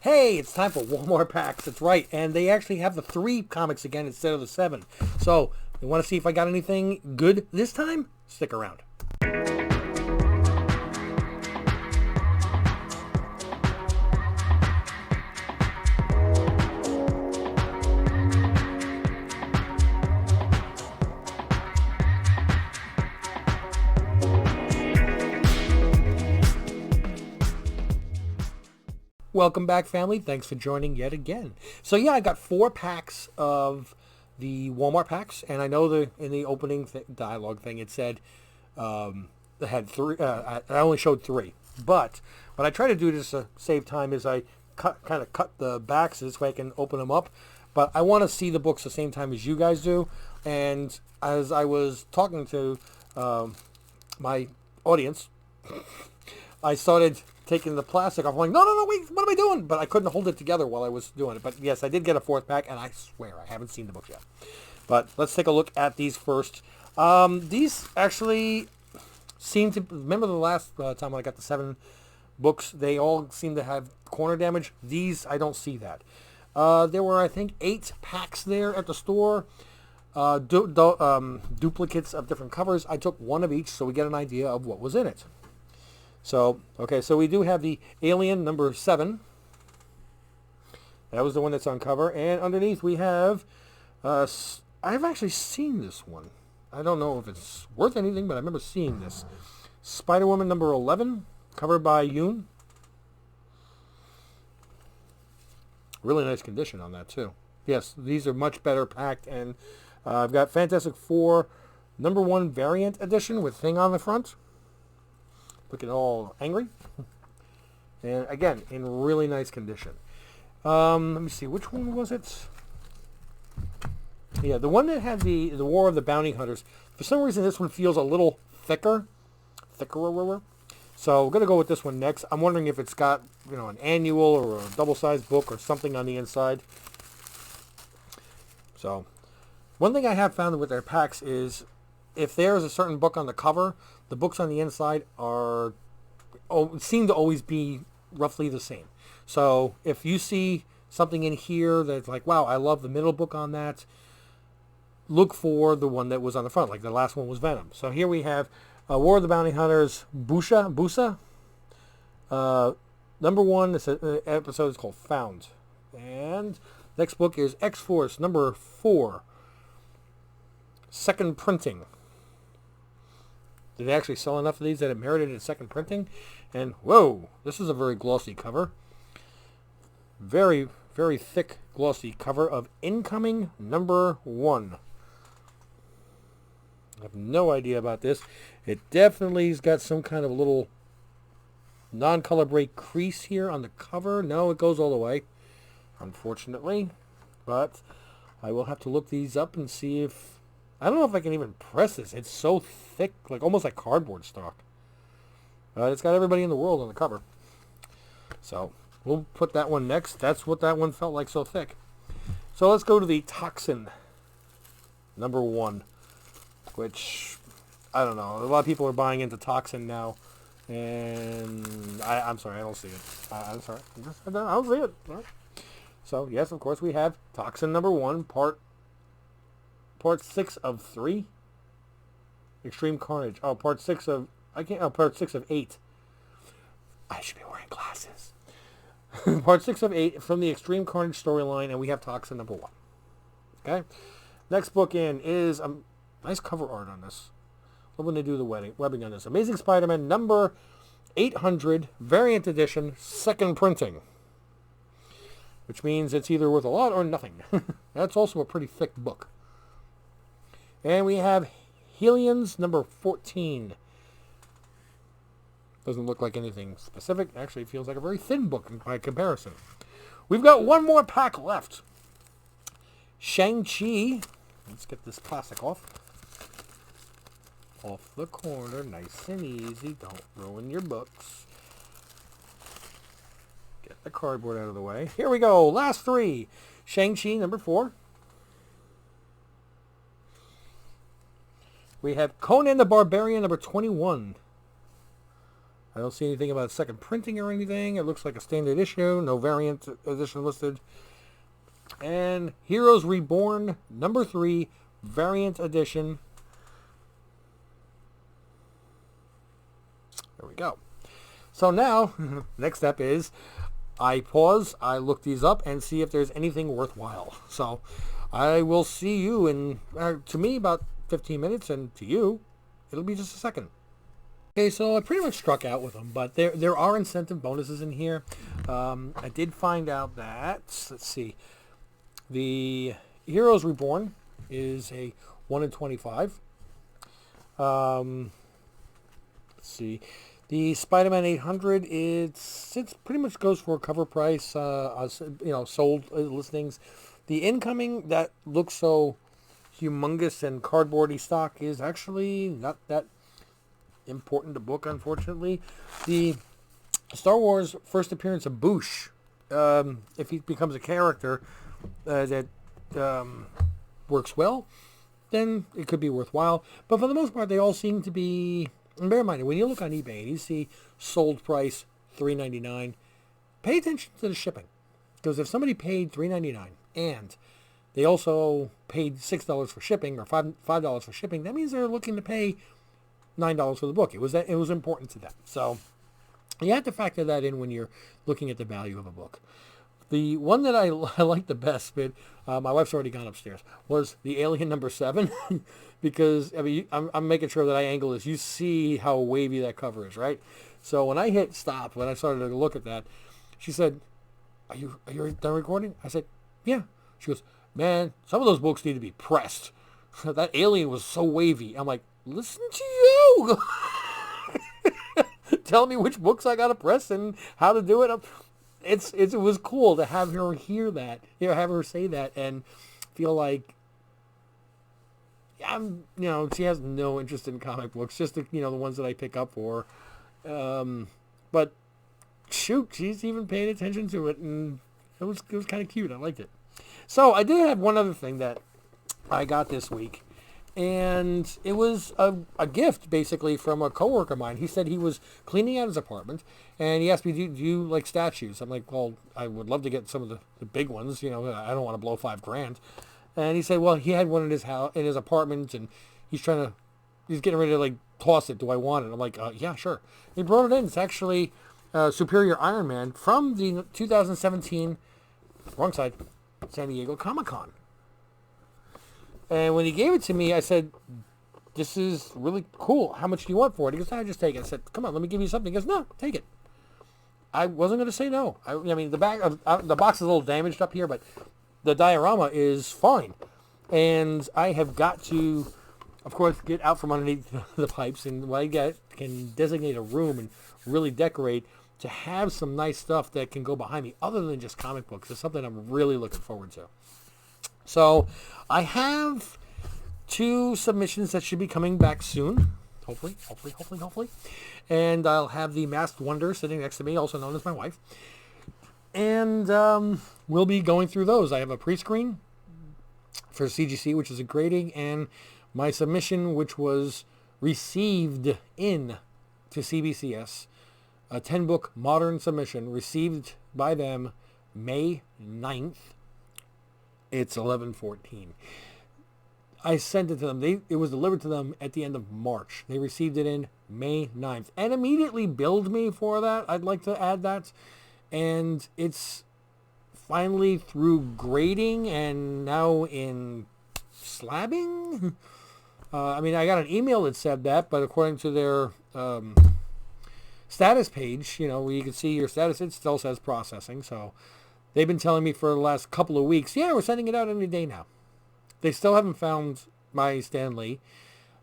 Hey, it's time for one more packs. That's right. And they actually have the 3 comics again instead of the 7. So, you want to see if I got anything good this time? Stick around. Welcome back, family. Thanks for joining yet again. So yeah, I got 4 packs of the Walmart packs, and I know in the opening dialogue thing it said it had 3. I only showed 3, but what I try to do just to save time is I kind of cut the backs this way I can open them up. But I want to see the books the same time as you guys do, and as I was talking to my audience, I started taking the plastic off. I'm like, no, wait, what am I doing? But I couldn't hold it together while I was doing it. But yes, I did get a 4th pack, and I swear I haven't seen the books yet. But let's take a look at these first. These actually seem to, remember the last time when I got the 7 books, they all seem to have corner damage. These, I don't see that. There were, I think, 8 packs there at the store. Duplicates of different covers. I took 1 of each so we get an idea of what was in it. So, okay, so we do have the Alien number 7. That was the one that's on cover. And underneath we have, I've actually seen this one. I don't know if it's worth anything, but I remember seeing this. Spider-Woman number 11, covered by Yoon. Really nice condition on that, too. Yes, these are much better packed. And I've got Fantastic Four number 1 variant edition with Thing on the front. Looking all angry. And again, in really nice condition. Let me see, which one was it? Yeah, the one that had the War of the Bounty Hunters. For some reason, this one feels a little thicker. So we're going to go with this one next. I'm wondering if it's got, an annual or a double-sized book or something on the inside. So, one thing I have found with their packs is if there's a certain book on the cover, the books on the inside seem to always be roughly the same. So if you see something in here that's like, wow, I love the middle book on that, look for the one that was on the front. Like the last one was Venom. So here we have War of the Bounty Hunters, Busa. Number 1, this episode is called Found. And next book is X-Force number 4, second printing. Did they actually sell enough of these that it merited a second printing? And whoa, this is a very glossy cover. Very, very thick, glossy cover of Incoming number 1. I have no idea about this. It definitely has got some kind of little non-color break crease here on the cover. No, it goes all the way, unfortunately. But I will have to look these up and see if... I don't know if I can even press this. It's so thick, like almost like cardboard stock. It's got everybody in the world on the cover. So we'll put that one next. That's what that one felt like, so thick. So let's go to the Toxin number 1, which, I don't know. A lot of people are buying into Toxin now. And I'm sorry, I don't see it. I'm sorry. I don't see it. All right. So, yes, of course, we have Toxin number 1, Part 6 of 3. Extreme Carnage. Oh, Part 6 of... Part 6 of 8. I should be wearing glasses. Part 6 of 8 from the Extreme Carnage storyline, and we have Toxin number 1. Okay? Next book in is a nice cover art on this. Love when they do the webbing on this. Amazing Spider-Man number 800, variant edition, second printing. Which means it's either worth a lot or nothing. That's also a pretty thick book. And we have Hellions number 14. Doesn't look like anything specific. Actually, it feels like a very thin book by comparison. We've got one more pack left. Shang-Chi. Let's get this plastic off. Off the corner, nice and easy. Don't ruin your books. Get the cardboard out of the way. Here we go. Last 3. Shang-Chi number 4. We have Conan the Barbarian number 21. I don't see anything about second printing or anything. It looks like a standard issue. No variant edition listed. And Heroes Reborn number 3 variant edition. There we go. So now, next step is I pause, I look these up, and see if there's anything worthwhile. So I will see you in, to me, about 15 minutes, and to you, it'll be just a second. Okay, so I pretty much struck out with them, but there are incentive bonuses in here. I did find out that, let's see, the Heroes Reborn is a 1 in 25. Let's see. The Spiderman 800, it's pretty much goes for a cover price, sold listings. The incoming that looks so humongous and cardboardy stock is actually not that important to book, unfortunately. The Star Wars first appearance of Boosh, if he becomes a character that works well, then it could be worthwhile. But for the most part, they all seem to be... And bear in mind, when you look on eBay and you see sold price $3.99, pay attention to the shipping. Because if somebody paid $3.99 and they also paid $6 for shipping or $5 for shipping, that means they're looking to pay $9 for the book. It was important to them. So you have to factor that in when you're looking at the value of a book. The one that I like the best, but my wife's already gone upstairs, was the Alien number 7. Because, I mean, I'm making sure that I angle this. You see how wavy that cover is, right? So when I hit stop, when I started to look at that, she said, are you done recording? I said, yeah. She goes, man, some of those books need to be pressed. That Alien was so wavy. I'm like, listen to you. Tell me which books I got to press and how to do it. It was cool to have her hear that, have her say that and feel like, she has no interest in comic books, just the ones that I pick up for. But shoot, she's even paying attention to it, and it was kind of cute. I liked it. So I did have one other thing that I got this week, and it was a gift basically from a coworker of mine. He said he was cleaning out his apartment, and he asked me, "Do you like statues?" I'm like, "Well, I would love to get some of the big ones. I don't want to blow $5,000." And he said, well, he had one in his house, in his apartment, and he's getting ready to toss it. Do I want it? I'm like, yeah, sure. He brought it in. It's actually Superior Iron Man from the 2017, wrong side, San Diego Comic-Con. And when he gave it to me, I said, this is really cool. How much do you want for it? He goes, I just take it. I said, come on, let me give you something. He goes, no, take it. I wasn't going to say no. I mean, the box is a little damaged up here, but the diorama is fine. And I have got to, of course, get out from underneath the pipes, and what I can designate a room and really decorate to have some nice stuff that can go behind me other than just comic books. It's something I'm really looking forward to. So I have 2 submissions that should be coming back soon. Hopefully. And I'll have the Masked Wonder sitting next to me, also known as my wife. And we'll be going through those. I have a pre-screen for CGC, which is a grading, and my submission, which was received in to CBCS, a 10-book modern submission, received by them May 9th. It's 11/14. I sent it to them. It was delivered to them at the end of March. They received it in May 9th and immediately billed me for that. I'd like to add that. And it's finally through grading and now in slabbing. I got an email that said that, but according to their status page, where you can see your status, it still says processing. So they've been telling me for the last couple of weeks, yeah, we're sending it out any day now. They still haven't found my Stan Lee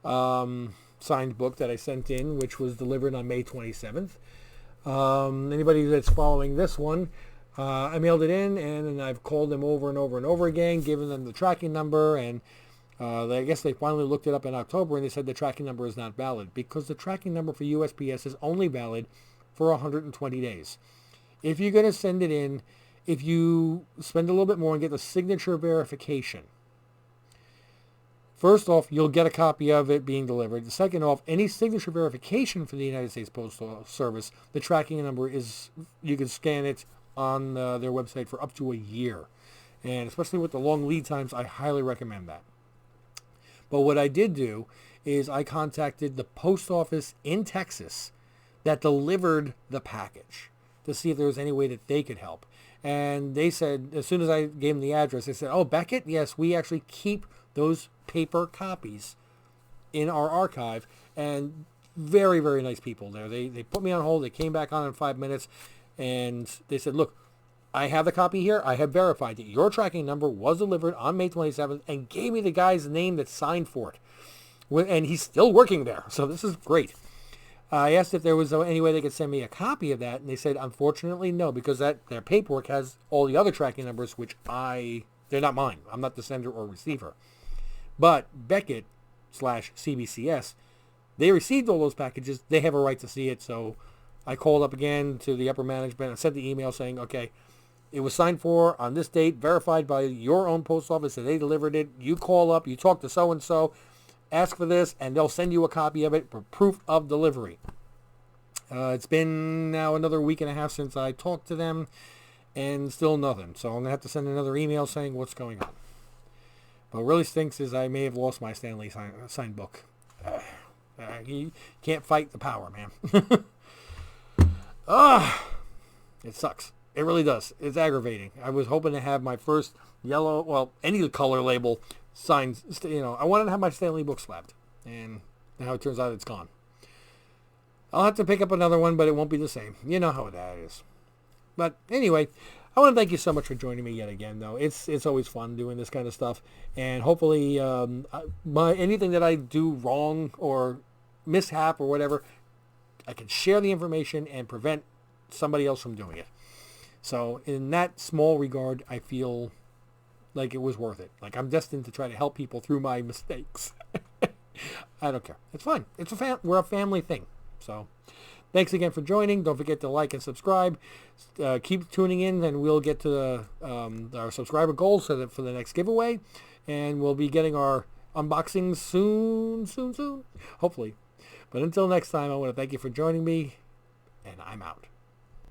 signed book that I sent in, which was delivered on May 27th. Anybody that's following this one, I mailed it in, and I've called them over and over and over again, given them the tracking number, and I guess they finally looked it up in October, and they said the tracking number is not valid, because the tracking number for USPS is only valid for 120 days. If you're going to send it in, if you spend a little bit more and get the signature verification, First off, you'll get a copy of it being delivered. Second off, any signature verification for the United States Postal Service, the tracking number is, you can scan it on their website for up to a year. And especially with the long lead times, I highly recommend that. But what I did do is I contacted the post office in Texas that delivered the package to see if there was any way that they could help. And they said, as soon as I gave them the address, they said, oh, Beckett, yes, we actually keep those paper copies in our archive. And very, very nice people there. They put me on hold. They came back on in 5 minutes. And they said, look, I have the copy here. I have verified that your tracking number was delivered on May 27th and gave me the guy's name that signed for it. And he's still working there. So this is great. I asked if there was any way they could send me a copy of that. And they said, unfortunately, no, because their paperwork has all the other tracking numbers, which they're not mine. I'm not the sender or receiver. But Beckett/CBCS, they received all those packages. They have a right to see it. So I called up again to the upper management and sent the email saying, okay, it was signed for on this date, verified by your own post office that they delivered it. You call up, you talk to so-and-so, ask for this, and they'll send you a copy of it for proof of delivery. It's been now another week and a half since I talked to them, and still nothing. So I'm going to have to send another email saying what's going on. But what really stinks is I may have lost my Stanley signed book. You can't fight the power, man. It sucks. It really does. It's aggravating. I was hoping to have my first yellow, well, any color label signed. I wanted to have my Stanley book slabbed. And now it turns out it's gone. I'll have to pick up another one, but it won't be the same. You know how that is. But anyway, I want to thank you so much for joining me yet again, though. It's always fun doing this kind of stuff. And hopefully anything that I do wrong or mishap or whatever, I can share the information and prevent somebody else from doing it. So in that small regard, I feel like it was worth it. Like I'm destined to try to help people through my mistakes. I don't care. It's fine. We're a family thing. So thanks again for joining. Don't forget to like and subscribe. Keep tuning in, and we'll get to our subscriber goals for the next giveaway. And we'll be getting our unboxings soon. Hopefully. But until next time, I want to thank you for joining me, and I'm out.